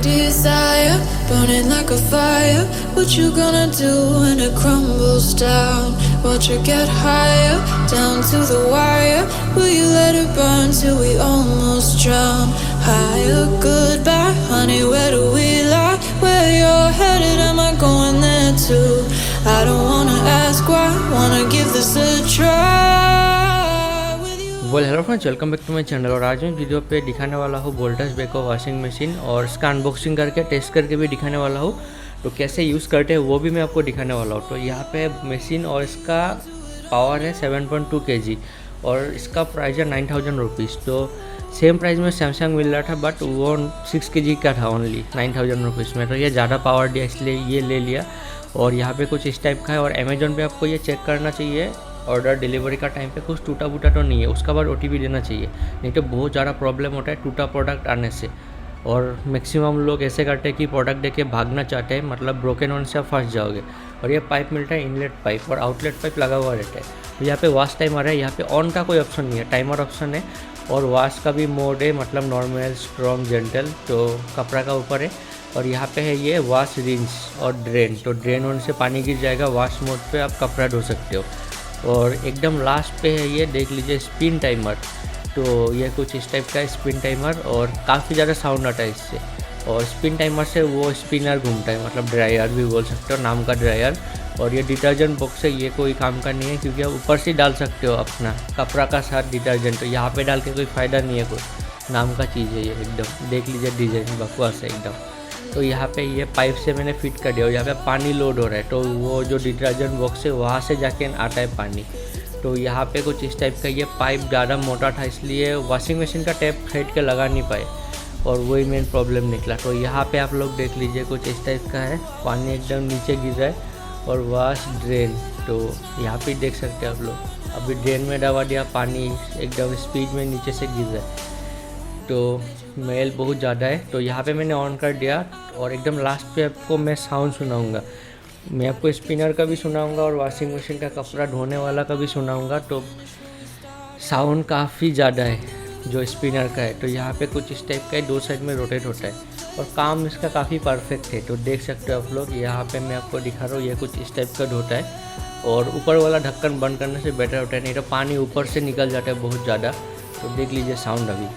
desire, burning like a fire. What you gonna do when it crumbles down? Watch it get higher, down to the wire. Will you let it burn till we almost drown? Higher, goodbye, honey, where do we lie? Where you're headed, am I going there too? I don't wanna ask why, wanna give this a try. Hello friends, welcome back to my channel. और आज मैं video पे दिखाने वाला हूँ Voltas Beko washing machine, और इसका unboxing करके टेस्ट करके भी दिखाने वाला हूँ। तो कैसे यूज़ करते हैं वो भी मैं आपको दिखाने वाला हूँ। तो यहाँ पे मशीन और इसका पावर है 7.2 kg और इसका प्राइस है 9000 रुपीज़। तो सेम प्राइस में सैमसंग मिल रहा था, बट वो 6 kg का था ओनली 9000 रुपीज़ में। तो ये ज़्यादा पावर दिया इसलिए ये ले लिया। और यहाँ पे कुछ इस टाइप का है। और अमेजोन पे आपको ये चेक करना चाहिए ऑर्डर डिलीवरी का टाइम पे कुछ टूटा फूटा तो नहीं है, उसका बाद OTP देना चाहिए, नहीं तो बहुत ज़्यादा प्रॉब्लम होता है टूटा प्रोडक्ट आने से। और मैक्सिमम लोग ऐसे करते हैं कि प्रोडक्ट देके भागना चाहते हैं, मतलब ब्रोकन वन से आप फंस जाओगे। और ये पाइप मिलता है इनलेट पाइप, और आउटलेट पाइप लगा हुआ रहता है। तो यहाँ पे वॉश टाइमर है, यहाँ पे ऑन का कोई ऑप्शन नहीं है, टाइमर ऑप्शन है। और वॉश का भी मोड है, मतलब नॉर्मल, स्ट्रॉन्ग, जेंटल, तो कपड़ा का ऊपर है। और यहाँ पे है ये वॉश, रिंस और ड्रेन। तो ड्रेन वन से पानी गिर जाएगा, वॉश मोड पे आप कपड़ा धो सकते हो। और एकदम लास्ट पे है ये, देख लीजिए, स्पिन टाइमर। तो ये कुछ इस टाइप का है स्पिन टाइमर, और काफ़ी ज़्यादा साउंड आता है इससे। और स्पिन टाइमर से वो स्पिनर घूमता है, मतलब ड्रायर भी बोल सकते हो, नाम का ड्रायर। और ये डिटर्जेंट बॉक्स है, ये कोई काम का नहीं है, क्योंकि आप ऊपर से डाल सकते हो अपना कपड़ा का साथ डिटर्जेंट। तो यहाँ पे डाल के कोई फ़ायदा नहीं है, कोई नाम का चीज़ है ये। एकदम देख लीजिए, डिज़ाइन बकवास है एकदम। तो यहाँ पे ये पाइप से मैंने फिट कर दिया, और यहाँ पे पानी लोड हो रहा है। तो वो जो डिटर्जेंट बॉक्स है वहाँ से जाके आता है पानी। तो यहाँ पे कुछ इस टाइप का, ये पाइप ज़्यादा मोटा था इसलिए वॉशिंग मशीन का टैप खरीद के लगा नहीं पाए, और वही मेन प्रॉब्लम निकला। तो यहाँ पे आप लोग देख लीजिए, कुछ इस टाइप का है, पानी एकदम नीचे गिर रहा है। और वॉश ड्रेन, तो यहाँ पे देख सकते हैं आप लोग, अभी ड्रेन में दबा दिया, पानी एकदम स्पीड में नीचे से गिर रहा है। तो मेल बहुत ज़्यादा है। तो यहाँ पे मैंने ऑन कर दिया, और एकदम लास्ट पे आपको मैं साउंड सुनाऊंगा। मैं आपको स्पिनर का भी सुनाऊंगा और वॉशिंग मशीन का कपड़ा धोने वाला का भी सुनाऊंगा। तो साउंड काफ़ी ज़्यादा है जो स्पिनर का है। तो यहाँ पे कुछ इस टाइप का है, दो साइड में रोटेट होता है, और काम इसका काफ़ी परफेक्ट है। तो देख सकते हो आप लोग, यहाँ पे मैं आपको दिखा रहा हूँ, ये कुछ इस टाइप का धोता है। और ऊपर वाला ढक्कन बंद करने से बेटर होता है, नहीं तो पानी ऊपर से निकल जाता है बहुत ज़्यादा। तो देख लीजिए साउंड अभी।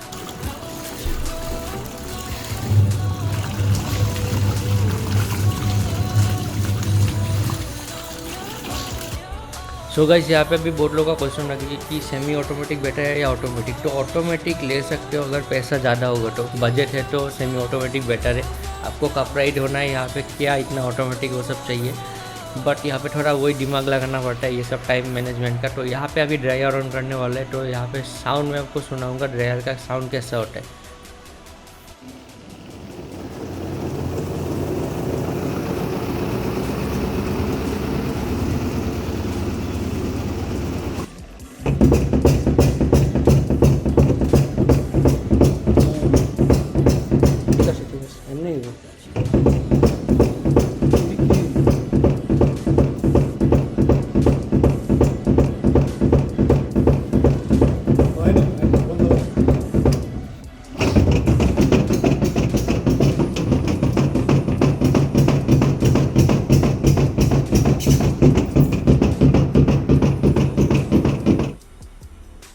सो गाइस, यहाँ पे भी बहुत लोगों का क्वेश्चन रखिए कि सेमी ऑटोमेटिक बेटर है या ऑटोमेटिक। तो ऑटोमेटिक ले सकते हो अगर पैसा ज़्यादा होगा, तो बजट है तो सेमी ऑटोमेटिक बेटर है। आपको कपड़ा ही धोना है, यहाँ पे क्या इतना ऑटोमेटिक वो सब चाहिए। बट यहाँ पे थोड़ा वही दिमाग लगाना पड़ता है, ये सब टाइम मैनेजमेंट का। तो यहाँ पे अभी ड्रायर ऑन करने वाला है, तो यहाँ पे साउंड मैं आपको सुनाऊँगा ड्रायर का साउंड कैसा होता है।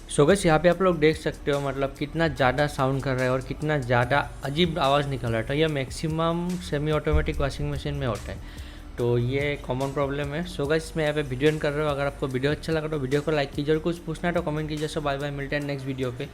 सो गाइस, यहाँ पे आप लोग देख सकते हो, मतलब कितना ज़्यादा साउंड कर रहा है और कितना ज़्यादा अजीब आवाज़ निकल रहा है। तो यह maximum semi automatic washing machine में होता है। तो ये कॉमन प्रॉब्लम है। सो गाइस, मैं यहाँ पे वीडियो एंड कर रहा हूँ। अगर आपको वीडियो अच्छा लगा तो वीडियो को लाइक कीजिए, और कुछ पूछना है तो कमेंट कीजिए। सो बाय बाय, मिलते हैं नेक्स्ट वीडियो पे।